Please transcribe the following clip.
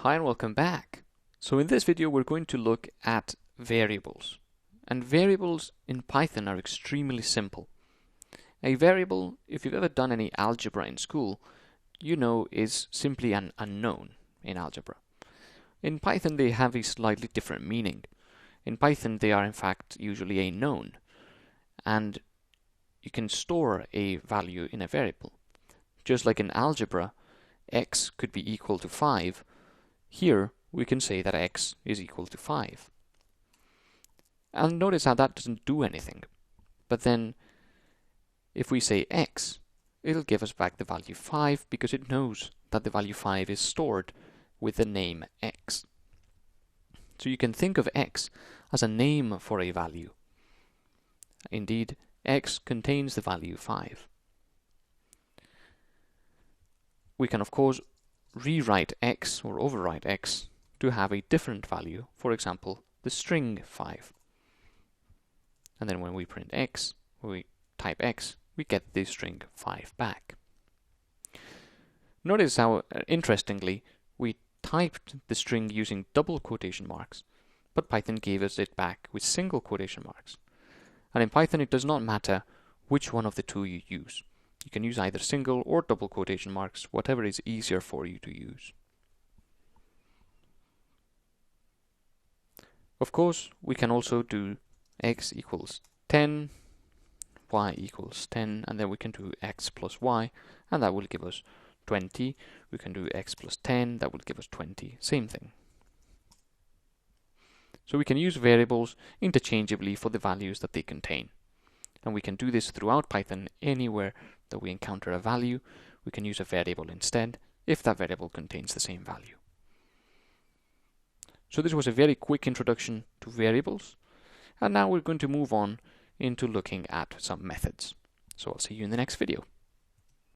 Hi and welcome back. So in this video we're going to look at variables. And variables in Python are extremely simple. A variable, if you've ever done any algebra in school, you know is simply an unknown in algebra. In Python they have a slightly different meaning. In Python they are in fact usually a known, and you can store a value in a variable. Just like in algebra, x could be equal to 5. Here, we can say that x is equal to 5. And notice how that doesn't do anything. But then, if we say x, it'll give us back the value 5 because it knows that the value 5 is stored with the name x. So you can think of x as a name for a value. Indeed, x contains the value 5. We can, of course, rewrite x or overwrite x to have a different value, for example, the string 5. And then when we print x, we type x, we get the string 5 back. Notice how, interestingly, we typed the string using double quotation marks, but Python gave us it back with single quotation marks. And in Python it does not matter which one of the two you use. You can use either single or double quotation marks, whatever is easier for you to use. Of course, we can also do x equals 10, y equals 10, and then we can do x plus y, and that will give us 20. We can do x plus 10, that will give us 20. Same thing. So we can use variables interchangeably for the values that they contain. And we can do this throughout Python. Anywhere that we encounter a value, we can use a variable instead if that variable contains the same value. So this was a very quick introduction to variables, and now we're going to move on into looking at some methods. So I'll see you in the next video.